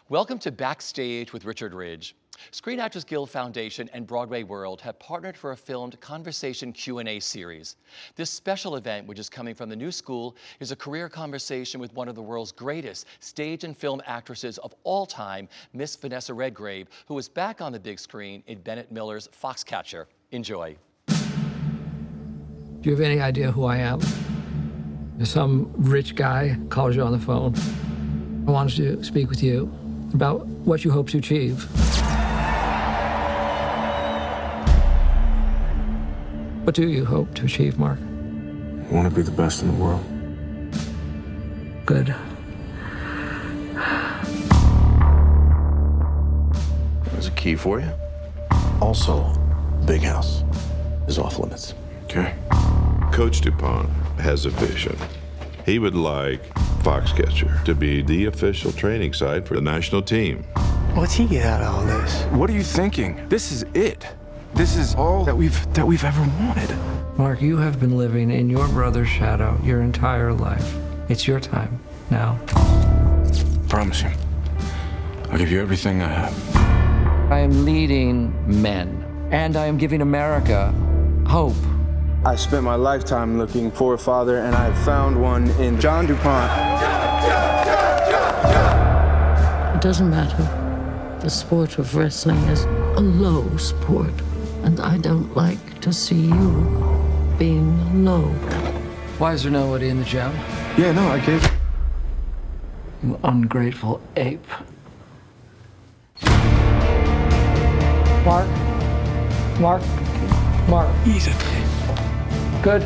Welcome to Backstage with Richard Ridge. Screen Actors Guild Foundation and BroadwayWorld have partnered for a filmed conversation Q&A series. This special event, which is coming from the new school, is a career conversation with one of the world's greatest stage and film actresses of all time, Miss Vanessa Redgrave, who is back on the big screen in Bennett Miller's Foxcatcher. Enjoy. Do you have any idea who I am? If some rich guy calls you on the phone, I wanted to speak with you about what you hope to achieve. What do you hope to achieve, Mark? I want to be the best in the world. Good. There's a key for you. Also, big house is off limits. Okay? Coach DuPont has a vision. He would like Foxcatcher to be the official training site for the national team. What's he get out of all this? What are you thinking? This is it. This is all that we've ever wanted. Mark, you have been living in your brother's shadow your entire life. It's your time now. Promise you. I'll give you everything I have. I am leading men, and I am giving America hope. I spent my lifetime looking for a father, and I have found one in John DuPont. It doesn't matter. The sport of wrestling is a low sport, and I don't like to see you being low. Why is there nobody in the gym? Yeah, no, I get it. You ungrateful ape. Mark. Mark. Mark. Easy. Good.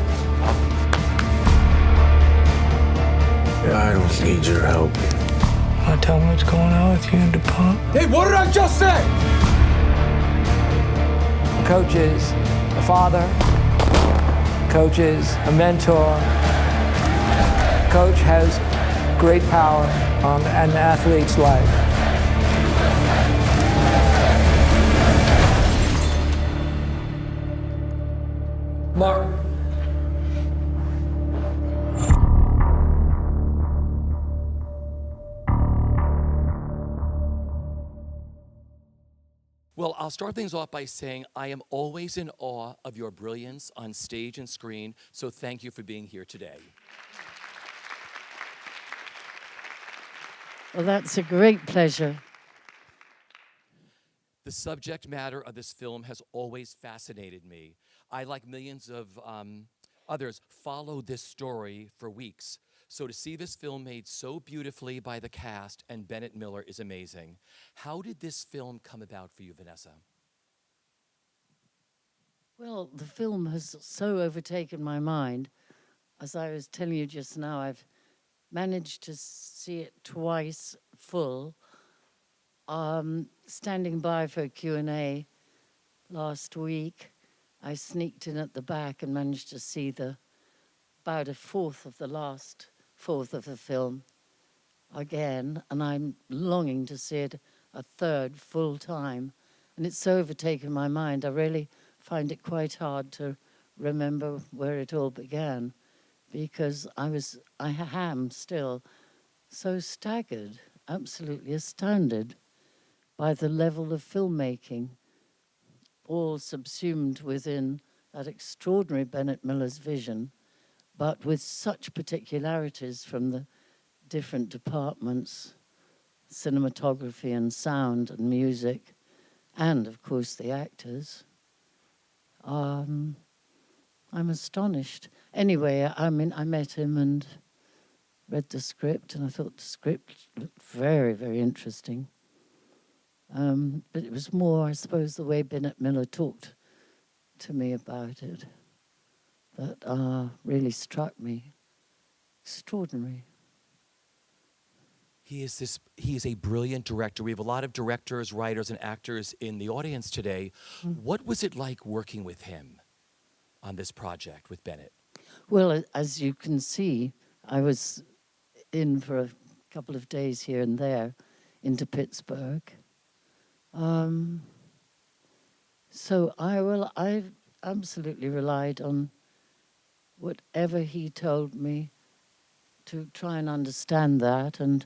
I don't need your help. Want to tell me what's going on with you and DuPont? Hey, what did I just say? Coach is a father. Coach is a mentor. Coach has great power on an athlete's life. Mark. Well, I'll start things off by saying I am always in awe of your brilliance on stage and screen, so thank you for being here today. Well, that's a great pleasure. The subject matter of this film has always fascinated me. I, like millions of others, followed this story for weeks. So to see this film made so beautifully by the cast and Bennett Miller is amazing. How did this film come about for you, Vanessa? Well, the film has so overtaken my mind. As I was telling you just now, I've managed to see it twice full. Standing by for a Q&A last week, I sneaked in at the back and managed to see about a fourth of the last fourth of the film again, and I'm longing to see it a third full time. And it's so overtaken my mind, I really find it quite hard to remember where it all began, because I am still so staggered, absolutely astounded by the level of filmmaking, all subsumed within that extraordinary Bennett Miller's vision, but with such particularities from the different departments, cinematography and sound and music, and of course the actors. I'm astonished. Anyway, I mean, I met him and read the script, and I thought the script looked very, very interesting. But it was more, I suppose, the way Bennett Miller talked to me about it that really struck me. Extraordinary. He is a brilliant director. We have a lot of directors, writers, and actors in the audience today. What was it like working with him on this project with Bennett? Well, as you can see, I was in for a couple of days here and there into Pittsburgh. So I absolutely relied on whatever he told me to try and understand that, and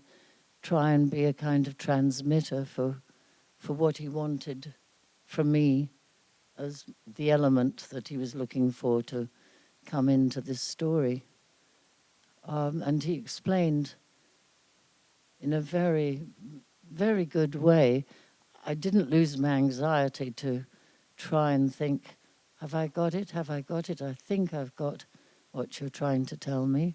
try and be a kind of transmitter for what he wanted from me as the element that he was looking for to come into this story. And he explained in a very, very good way. I didn't lose my anxiety to try and think, have I got it? Have I got it? I think I've got what you're trying to tell me.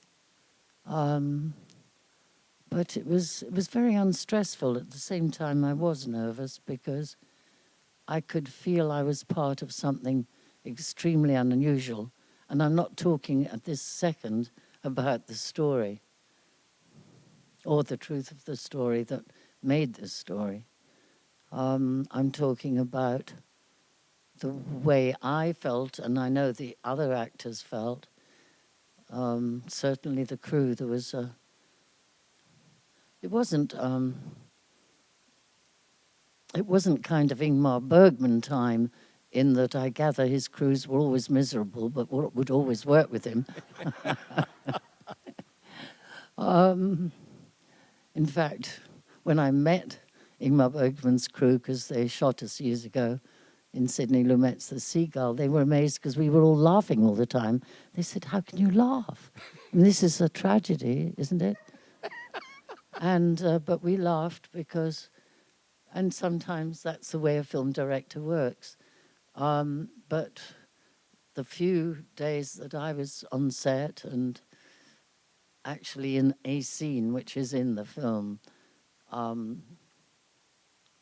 But it was very unstressful. At the same time, I was nervous because I could feel I was part of something extremely unusual. And I'm not talking at this second about the story or the truth of the story that made this story. I'm talking about the way I felt, and I know the other actors felt. Certainly the crew, there was a... It wasn't kind of Ingmar Bergman time in that I gather his crews were always miserable, but would always work with him. In fact, when I met Ingmar Bergman's crew, because they shot us years ago in Sidney Lumet's The Seagull, they were amazed because we were all laughing all the time. They said, how can you laugh? And this is a tragedy, isn't it? And but we laughed because, and sometimes that's the way a film director works. But the few days that I was on set and actually in a scene, which is in the film,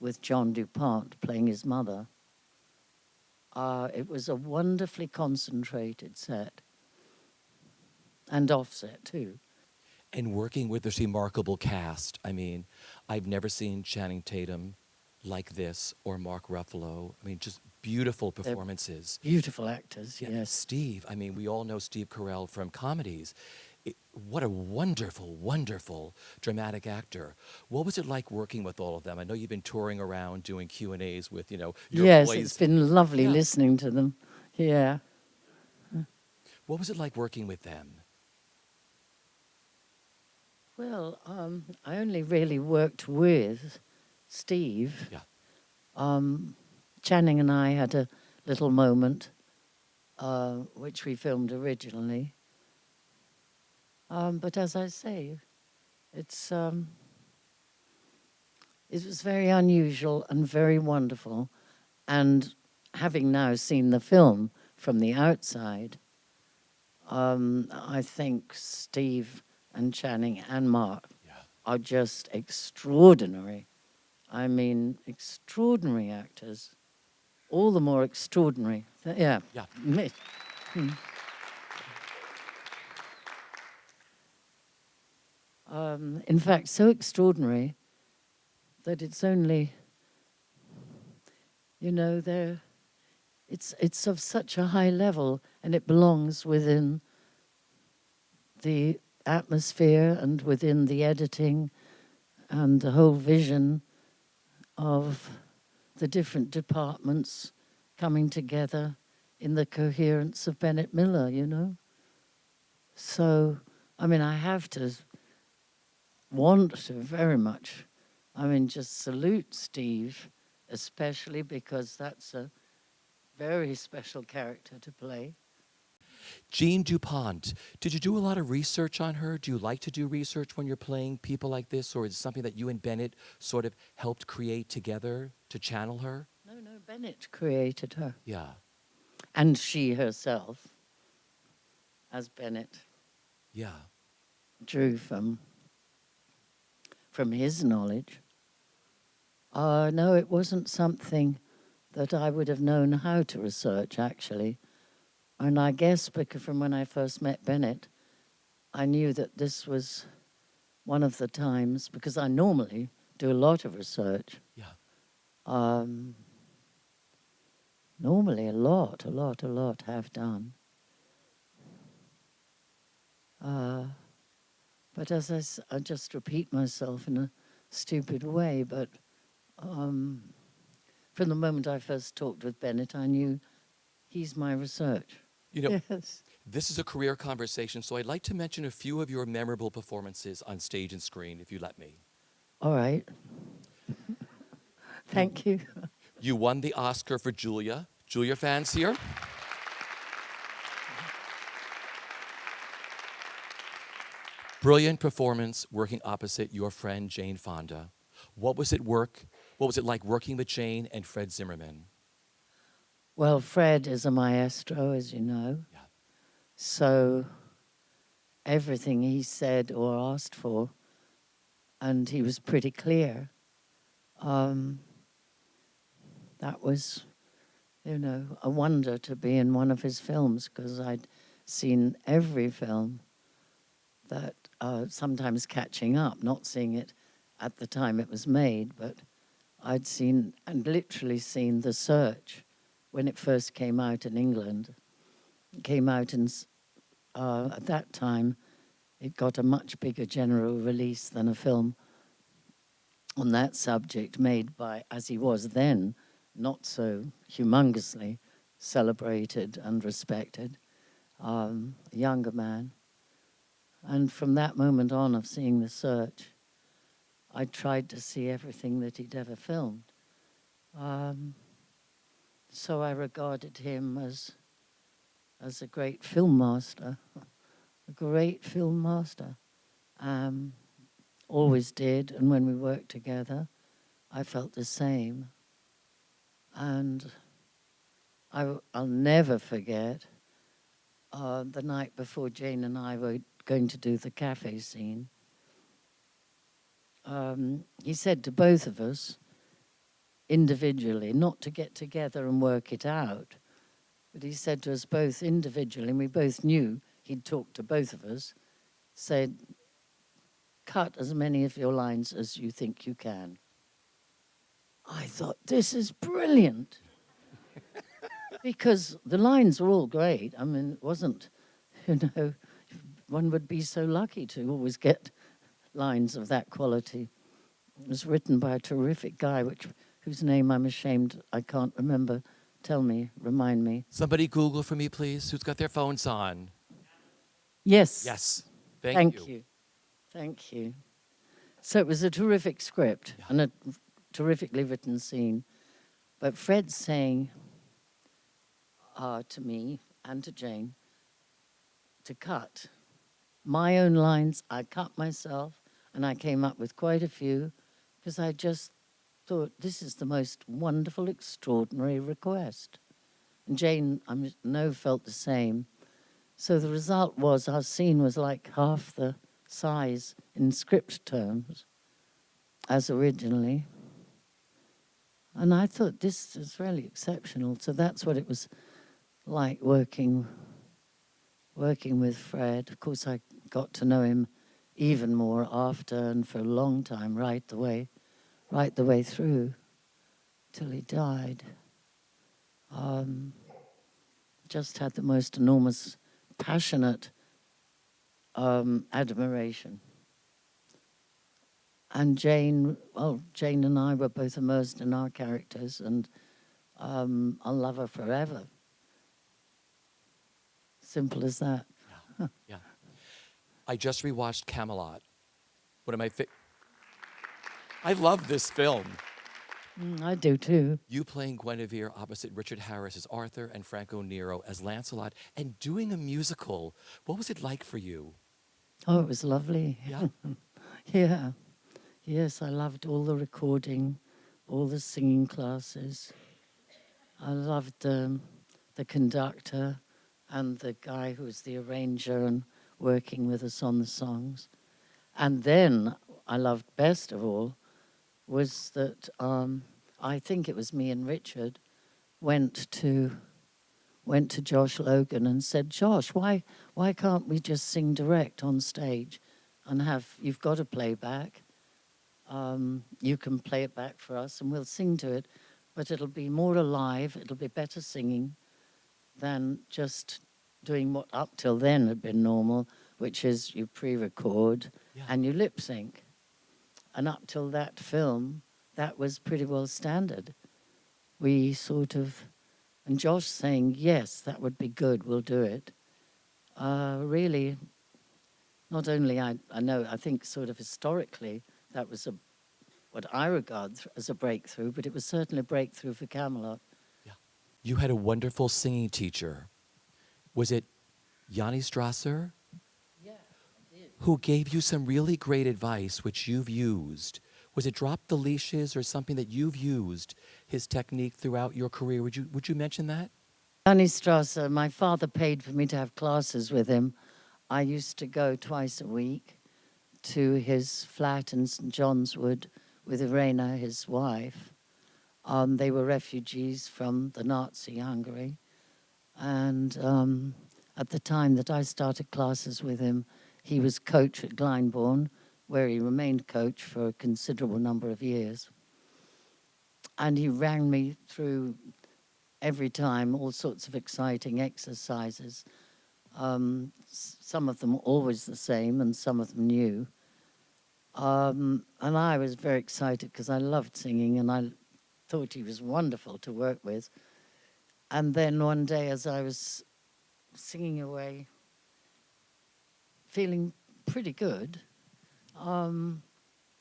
with John DuPont playing his mother, it was a wonderfully concentrated set, and offset too. And working with this remarkable cast, I mean, I've never seen Channing Tatum like this or Mark Ruffalo. I mean, just beautiful performances. They're beautiful actors, yeah, yes. Steve, I mean, we all know Steve Carell from comedies. What a wonderful, wonderful dramatic actor. What was it like working with all of them? I know you've been touring around doing Q&As with, you know, your yes, boys. it's been lovely listening to them. Yeah. What was it like working with them? Well, I only really worked with Steve. Yeah. Channing and I had a little moment, which we filmed originally. But as I say, it was very unusual and very wonderful. And having now seen the film from the outside, I think Steve and Channing and Mark are just extraordinary. I mean, extraordinary actors. All the more extraordinary. Yeah. In fact, so extraordinary that it's only, you know, it's of such a high level, and it belongs within the atmosphere and within the editing and the whole vision of the different departments coming together in the coherence of Bennett Miller, you know. So, I mean, I have to want to very much, I mean, just salute Steve, especially because that's a very special character to play. Jean DuPont, did you do a lot of research on her? Do you like to do research when you're playing people like this, or is it something that you and Bennett sort of helped create together to channel her? No, Bennett created her. Yeah. And she herself, as Bennett drew from his knowledge. No, it wasn't something that I would have known how to research, actually. And I guess because from when I first met Bennett, I knew that this was one of the times, because I normally do a lot of research. Yeah. Normally a lot have done. But as I just repeat myself in a stupid way, but from the moment I first talked with Bennett, I knew he's my research. You know, yes. This is a career conversation, so I'd like to mention a few of your memorable performances on stage and screen, if you let me. All right. Thank you. You won the Oscar for Julia. Julia fans here? Brilliant performance working opposite your friend Jane Fonda. What was it like working with Jane and Fred Zinnemann? Well, Fred is a maestro, as you know. Yeah. So everything he said or asked for, and he was pretty clear. That was, a wonder to be in one of his films, because I'd seen every film that sometimes catching up, not seeing it at the time it was made, but I'd seen and literally seen The Search when it first came out in England. It came out at that time, it got a much bigger general release than a film on that subject made by, as he was then, not so humongously celebrated and respected, a younger man. And from that moment on of seeing The Search, I tried to see everything that he'd ever filmed. So I regarded him as a great film master, a great film master. Always did, and when we worked together, I felt the same. And I'll never forget the night before Jane and I were going to do the cafe scene. He said to both of us, individually, not to get together and work it out, but he said to us both individually, and we both knew he'd talked to both of us, said, cut as many of your lines as you think you can. I thought, this is brilliant. Because the lines were all great. I mean, it wasn't, one would be so lucky to always get lines of that quality. It was written by a terrific guy, whose name I'm ashamed I can't remember. Tell me, remind me. Somebody Google for me, please. Who's got their phones on? Yes. Yes. Thank you. Thank you. So it was a terrific script and a terrifically written scene. But Fred saying to me and to Jane to cut my own lines, I cut myself, and I came up with quite a few, because I just thought, this is the most wonderful, extraordinary request. And Jane, I know, felt the same. So the result was our scene was like half the size in script terms as originally. And I thought, this is really exceptional. So that's what it was like working with Fred. Of course, I got to know him even more after, and for a long time, right the way through till he died. Just had the most enormous, passionate admiration. And Jane and I were both immersed in our characters, and I'll love her forever. Simple as that. Yeah. I just rewatched Camelot. One of my I love this film. I do too. You playing Guinevere opposite Richard Harris as Arthur and Franco Nero as Lancelot, and doing a musical. What was it like for you? Oh, it was lovely. Yeah. Yeah. Yes, I loved all the recording, all the singing classes. I loved the conductor and the guy who was the arranger and working with us on the songs. And then I loved best of all was that I think it was me and Richard went to Josh Logan and said, Josh, why can't we just sing direct on stage and you've got a playback. You can play it back for us and we'll sing to it, but it'll be more alive, it'll be better singing than just doing what up till then had been normal, which is you pre-record and you lip sync. And up till that film, that was pretty well standard. We sort of, and Josh saying, yes, that would be good, we'll do it. Really, not only I know, I think sort of historically, that was a what I regard as a breakthrough, but it was certainly a breakthrough for Camelot. Yeah. You had a wonderful singing teacher. Was it Yanni Strasser? Yeah, I did. Who gave you some really great advice, which you've used. Was it drop the leashes or something that you've used, his technique throughout your career? Would you mention that? Danny Strasser, my father paid for me to have classes with him. I used to go twice a week to his flat in St. John's Wood with Irena, his wife. They were refugees from the Nazi Hungary. And at the time that I started classes with him, he was coach at Glyndebourne, where he remained coach for a considerable number of years. And he ran me through every time all sorts of exciting exercises. Some of them always the same and some of them new. And I was very excited because I loved singing and I thought he was wonderful to work with. And then one day as I was singing away, feeling pretty good,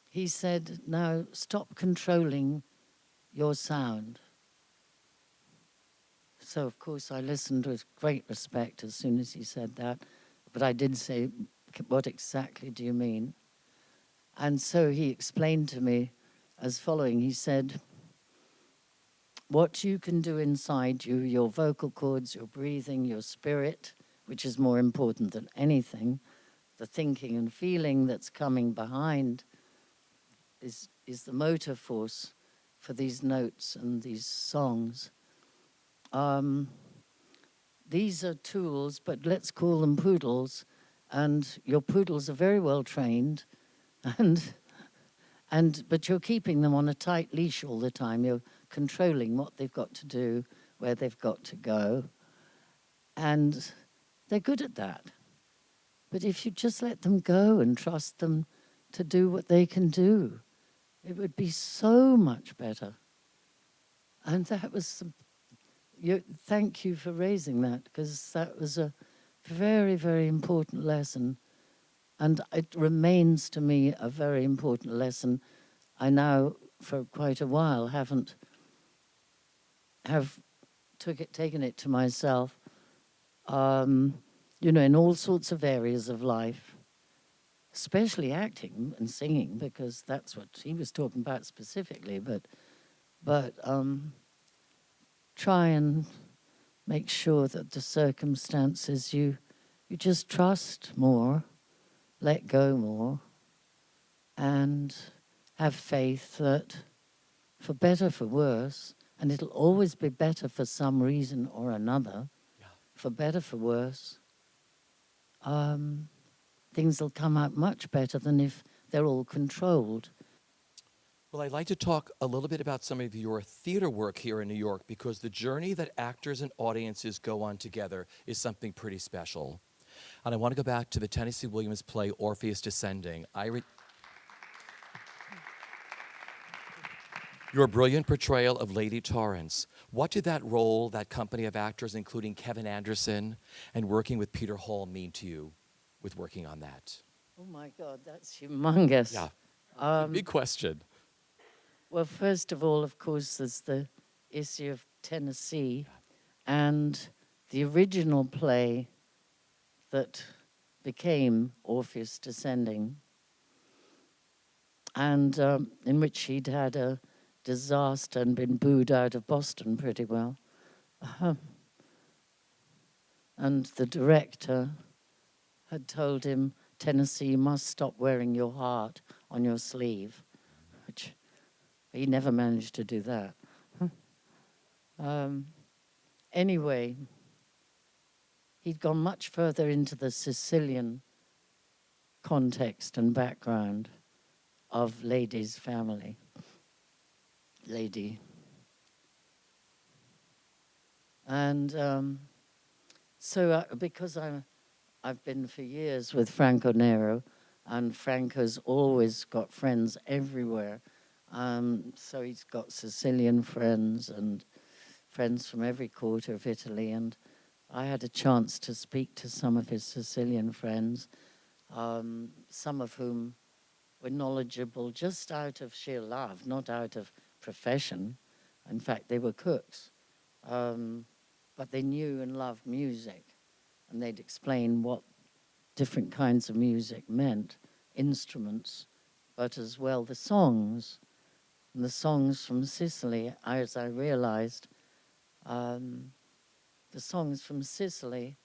he said, now stop controlling your sound. So, of course, I listened with great respect as soon as he said that. But I did say, what exactly do you mean? And so he explained to me as following. He said, what you can do inside you, your vocal cords, your breathing, your spirit, which is more important than anything, the thinking and feeling that's coming behind is the motor force for these notes and these songs. These are tools, but let's call them poodles. And your poodles are very well trained, but you're keeping them on a tight leash all the time. You're controlling what they've got to do, where they've got to go. And they're good at that. But if you just let them go and trust them to do what they can do, it would be so much better. And that was thank you for raising that, because that was a very, very important lesson. And it remains to me a very important lesson. I now, for quite a while, have taken it to myself, in all sorts of areas of life, especially acting and singing, because that's what he was talking about specifically, but try and make sure that the circumstances you just trust more, let go more, and have faith that for better, for worse, and it'll always be better for some reason or another, for better, for worse, things will come out much better than if they're all controlled. Well, I'd like to talk a little bit about some of your theater work here in New York, because the journey that actors and audiences go on together is something pretty special. And I want to go back to the Tennessee Williams play Orpheus Descending. Your brilliant portrayal of Lady Torrance. What did that role, that company of actors, including Kevin Anderson and working with Peter Hall, mean to you with working on that? Oh my God, that's humongous. Yeah, big question. Well, first of all, of course, there's the issue of Tennessee and the original play that became Orpheus Descending, and in which he'd had a disaster and been booed out of Boston pretty well. And the director had told him, Tennessee, you must stop wearing your heart on your sleeve, which he never managed to do that. Anyway, he'd gone much further into the Sicilian context and background of Lady's family. Lady. And because I've been for years with Franco Nero, and Franco's always got friends everywhere. So he's got Sicilian friends and friends from every quarter of Italy. And I had a chance to speak to some of his Sicilian friends, some of whom were knowledgeable just out of sheer love, not out of profession. In fact, they were cooks. But they knew and loved music. And they'd explain what different kinds of music meant, instruments, but as well the songs. And the songs from Sicily, as I realized, the songs from Sicily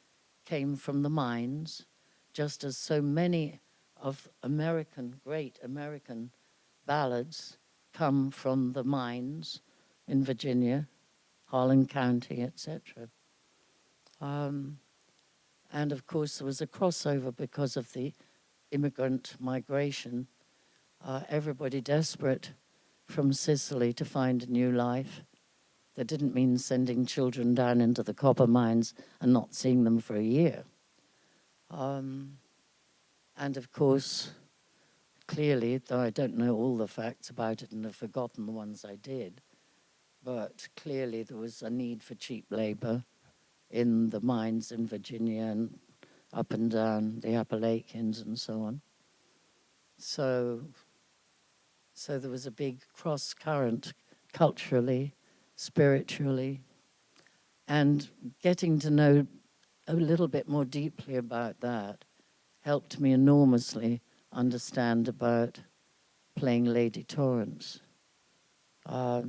came from the mines, just as so many of great American ballads come from the mines in Virginia, Harlan County, etc. And of course, there was a crossover because of the immigrant migration. Everybody desperate from Sicily to find a new life. That didn't mean sending children down into the copper mines and not seeing them for a year. And of course, clearly, though I don't know all the facts about it and have forgotten the ones I did, but clearly there was a need for cheap labor in the mines in Virginia and up and down the Appalachians and so on. So there was a big cross current culturally, spiritually, and getting to know a little bit more deeply about that helped me enormously understand about playing Lady Torrance. I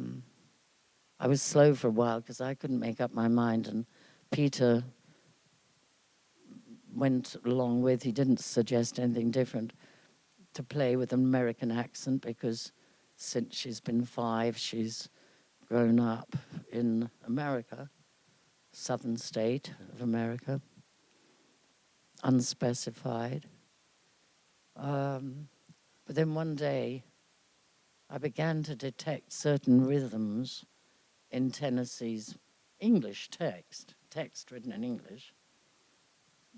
was slow for a while because I couldn't make up my mind, and Peter went along with, he didn't suggest anything different, to play with an American accent because since she's been 5, she's grown up in America, southern state of America, unspecified. But then one day, I began to detect certain rhythms in Tennessee's English text written in English,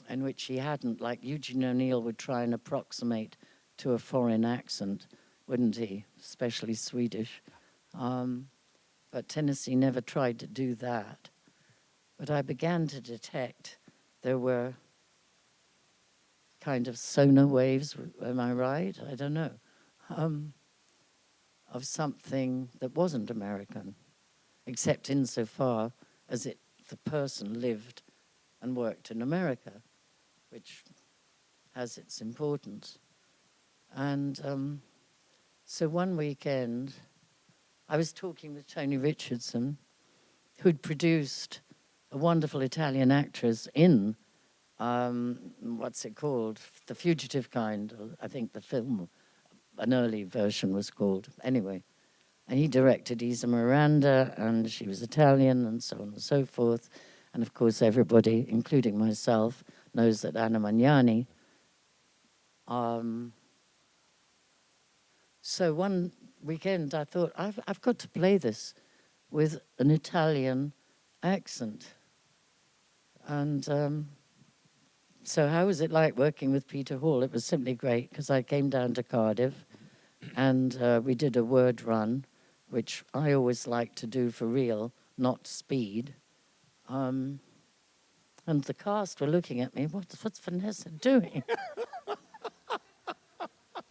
in which he hadn't, like Eugene O'Neill would try and approximate to a foreign accent, wouldn't he? Especially Swedish. But Tennessee never tried to do that. But I began to detect there were kind of sonar waves, am I right? I don't know, of something that wasn't American, except insofar as the person lived and worked in America, which has its importance. And so one weekend, I was talking with Tony Richardson, who'd produced a wonderful Italian actress in, what's it called? The Fugitive Kind, I think the film, an early version was called. Anyway, and he directed Isa Miranda, and she was Italian, and so on and so forth. And of course, everybody, including myself, knows that Anna Magnani. So one weekend, I thought, I've got to play this with an Italian accent. And so how was it like working with Peter Hall? It was simply great, because I came down to Cardiff, and we did a word run, which I always like to do for real, not speed. And the cast were looking at me, what's Vanessa doing?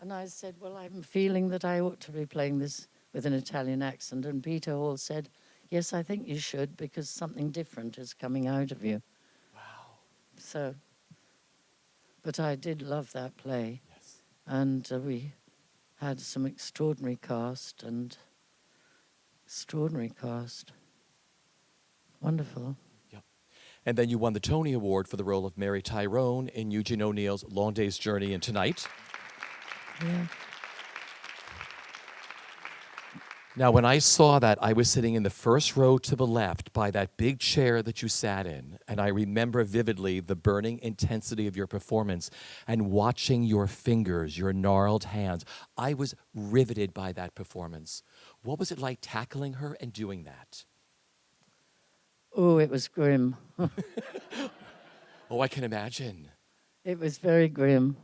And I said, well, I'm feeling that I ought to be playing this with an Italian accent. And Peter Hall said, yes, I think you should, because something different is coming out of you. Wow. So, but I did love that play. Yes. And we had some extraordinary cast. Wonderful. Yep. And then you won the Tony Award for the role of Mary Tyrone in Eugene O'Neill's Long Day's Journey into Night. Yeah. Now, when I saw that, I was sitting in the first row to the left by that big chair that you sat in, and I remember vividly the burning intensity of your performance and watching your fingers, your gnarled hands. I was riveted by that performance. What was it like tackling her and doing that? Oh, it was grim. Oh, I can imagine. It was very grim.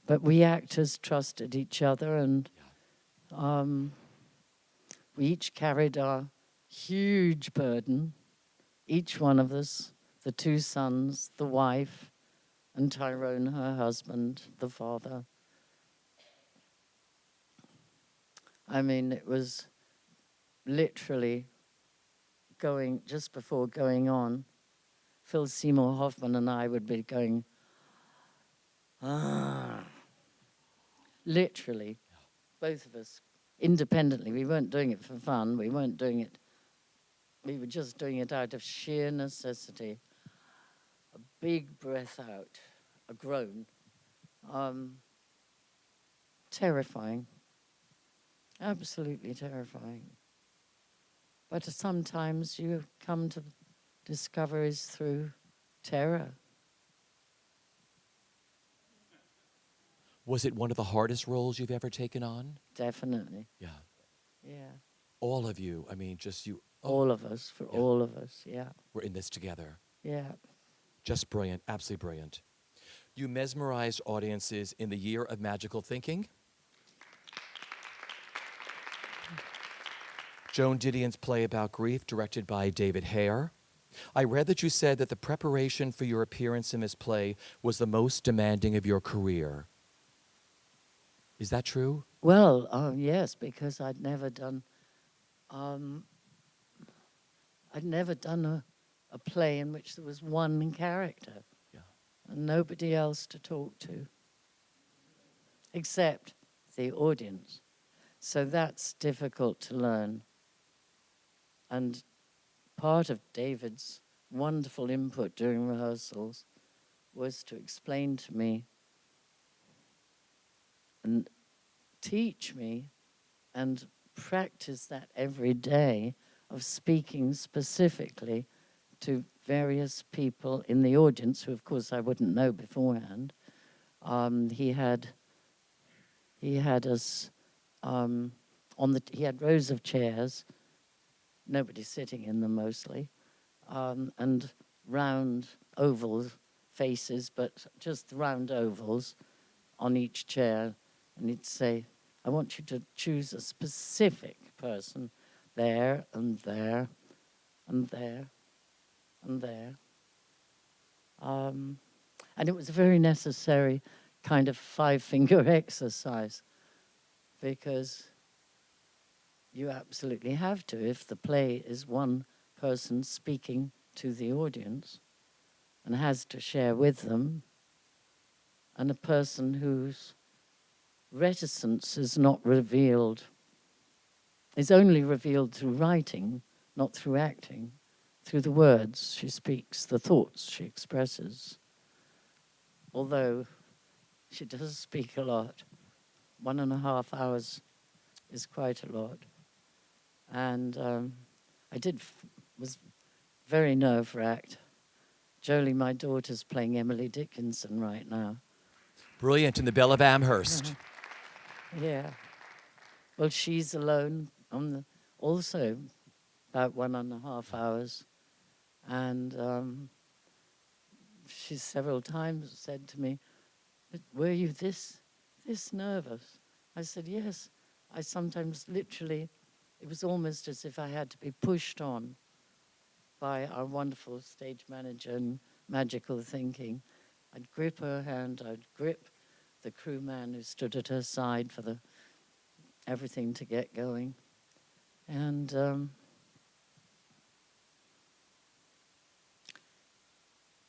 But we actors trusted each other, and we each carried our huge burden, each one of us, the 2 sons, the wife, and Tyrone, her husband, the father. I mean, it was literally just before going on, Phil Seymour Hoffman and I would be going, literally, both of us, independently. We weren't doing it for fun. We were just doing it out of sheer necessity. A big breath out, a groan. Terrifying. Absolutely terrifying. But sometimes you come to discoveries through terror. Was it one of the hardest roles you've ever taken on? Definitely. Yeah. Yeah. All of you, I mean, just you. All of us, Yeah. all of us, yeah. We're in this together. Yeah. Just brilliant, absolutely brilliant. You mesmerized audiences in the year of magical thinking. Joan Didion's play about grief, directed by David Hare. I read that you said that the preparation for your appearance in this play was the most demanding of your career. Is that true? Well, yes, because I'd never done a play in which there was one character. Yeah. And nobody else to talk to, except the audience. So that's difficult to learn. And part of David's wonderful input during rehearsals was to explain to me and teach me and practice that every day of speaking specifically to various people in the audience who, of course, I wouldn't know beforehand. He had us he had rows of chairs, nobody sitting in them mostly, and round oval faces, but just round ovals on each chair. And he'd say, I want you to choose a specific person there and there and there and there. And it was a very necessary kind of 5-finger exercise, because you absolutely have to if the play is one person speaking to the audience and has to share with them, and a person whose reticence is not revealed, is only revealed through writing, not through acting, through the words she speaks, the thoughts she expresses. Although she does speak a lot. 1.5 hours is quite a lot. And was very nerve-wracked. Jolie, my daughter's playing Emily Dickinson right now. Brilliant, in the Belle of Amherst. Yeah. Well, she's alone also about 1.5 hours. And she several times said to me, were you this nervous? I said, yes. I sometimes literally, it was almost as if I had to be pushed on by our wonderful stage manager and magical thinking. I'd grip her hand, I'd grip the crewman who stood at her side for everything to get going. And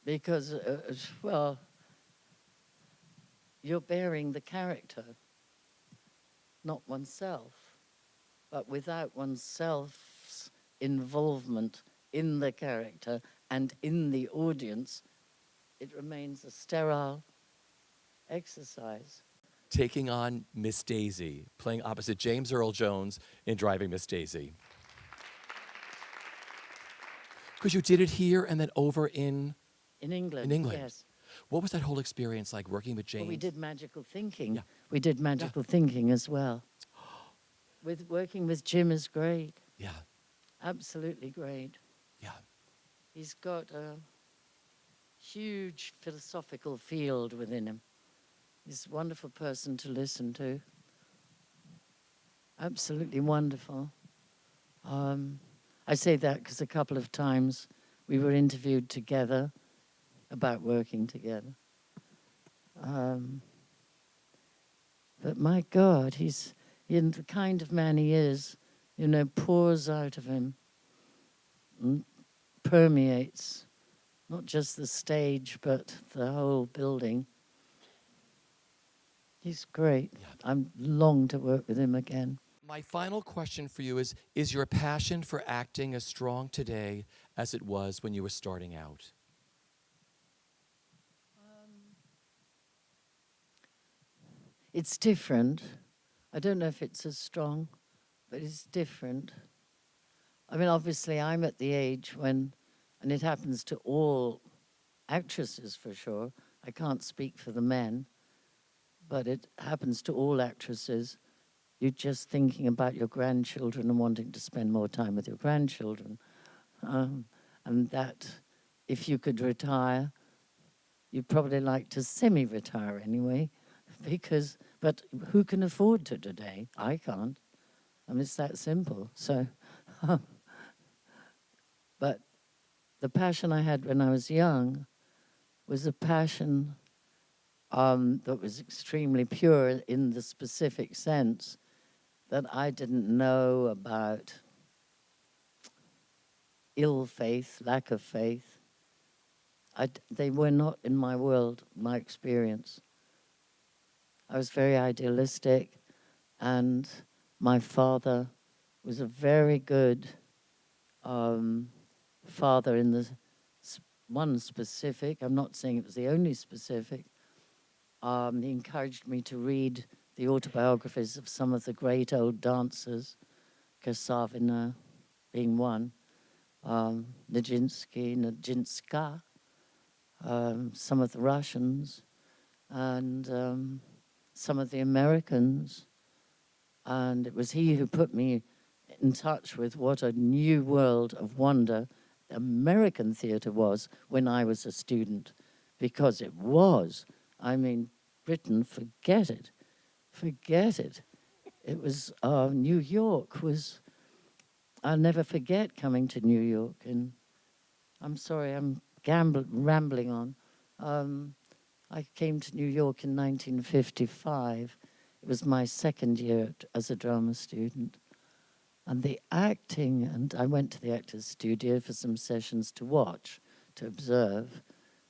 because, well, you're bearing the character, not oneself, but without oneself's involvement in the character and in the audience, it remains a sterile exercise. Taking on Miss Daisy, playing opposite James Earl Jones in Driving Miss Daisy. Because you did it here and then over in England. In England. Yes. What was that whole experience like working with James? Well, we did magical thinking. Yeah. We did magical thinking as well. Working with Jim is great. Yeah. Absolutely great. Yeah. He's got a huge philosophical field within him. He's a wonderful person to listen to. Absolutely wonderful. I say that because a couple of times we were interviewed together about working together. But my God, he's And the kind of man he is, you know, pours out of him and permeates not just the stage, but the whole building. He's great. Yeah. I'm long to work with him again. My final question for you is your passion for acting as strong today as it was when you were starting out? It's different. I don't know if it's as strong, but it's different. I mean, obviously, I'm at the age when, and it happens to all actresses for sure, I can't speak for the men, but it happens to all actresses. You're just thinking about your grandchildren and wanting to spend more time with your grandchildren. And that, if you could retire, you'd probably like to semi-retire anyway, but who can afford to today? I can't. I mean, it's that simple. So, but the passion I had when I was young was a passion that was extremely pure in the specific sense that I didn't know about ill faith, lack of faith. They were not in my world, my experience. I was very idealistic, and my father was a very good father in the one specific. I'm not saying it was the only specific. He encouraged me to read the autobiographies of some of the great old dancers, Kasavina being one, Nijinska, some of the Russians, and some of the Americans. And it was he who put me in touch with what a new world of wonder American theatre was when I was a student, because it was. I mean, Britain, forget it. Forget it. It was, New York was, I'll never forget coming to New York. And I'm sorry, I'm rambling on. I came to New York in 1955. It was my second year as a drama student. And the acting, and I went to the actor's studio for some sessions to watch, to observe.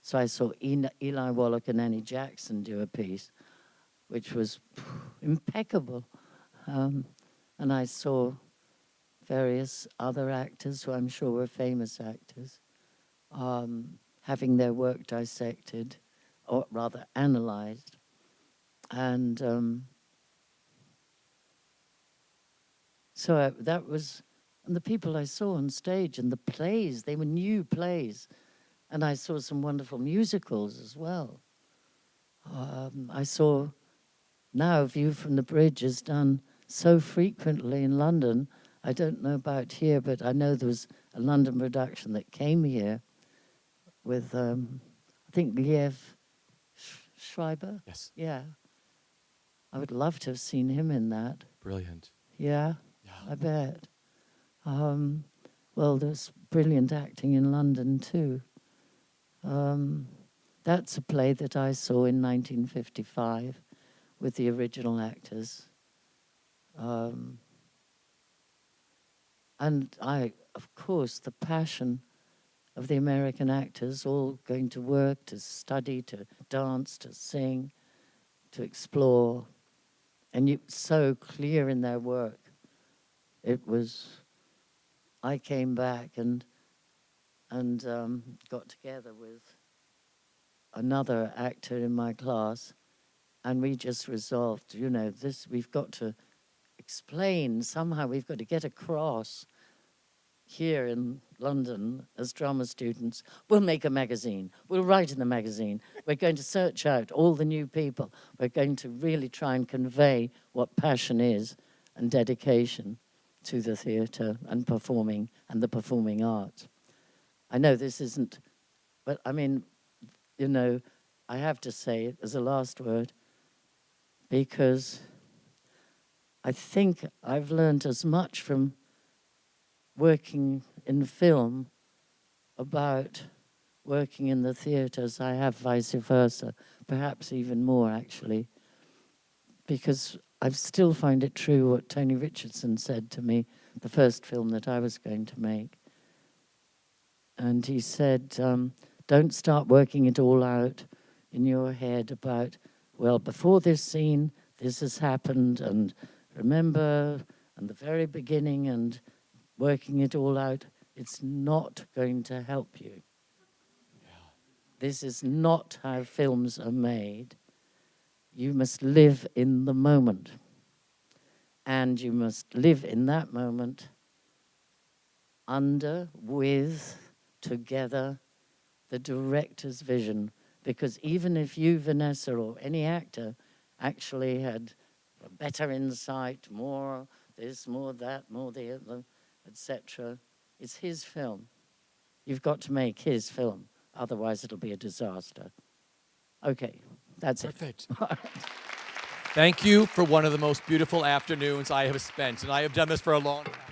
So I saw Eli Wallach and Annie Jackson do a piece, which was impeccable. And I saw various other actors who I'm sure were famous actors, having their work dissected, or rather analyzed. And so that was, and the people I saw on stage and the plays, they were new plays. And I saw some wonderful musicals as well. I saw now View from the Bridge is done so frequently in London. I don't know about here, but I know there was a London production that came here with, I think, Liev Schreiber. Yes. Yeah. I would love to have seen him in that. Brilliant. Yeah, Yeah. I bet. Well, there's brilliant acting in London too. That's a play that I saw in 1955 with the original actors. And of course, the passion of the American actors all going to work, to study, to dance, to sing, to explore. And it's so clear in their work. It was, I came back and got together with another actor in my class, and we just resolved, you know, this, we've got to explain somehow, we've got to get across here in London as drama students. We'll make a magazine. We'll write in the magazine. We're going to search out all the new people. We're going to really try and convey what passion is and dedication to the theatre and performing and the performing arts. I know this isn't, but I mean, you know, I have to say it as a last word, because I think I've learned as much from working in film about working in the theatre as I have vice versa, perhaps even more actually, because I still find it true what Tony Richardson said to me, the first film that I was going to make. And he said, don't start working it all out in your head about, well, before this scene, this has happened, and remember, and the very beginning, and working it all out. It's not going to help you. This is not how films are made. You must live in the moment. And you must live in that moment under, with, together, the director's vision. Because even if you, Vanessa, or any actor actually had a better insight, more this, more that, more the other, etc., it's his film. You've got to make his film. Otherwise, it'll be a disaster. Okay, that's Perfect. it. Thank you for one of the most beautiful afternoons I have spent, and I have done this for a long time.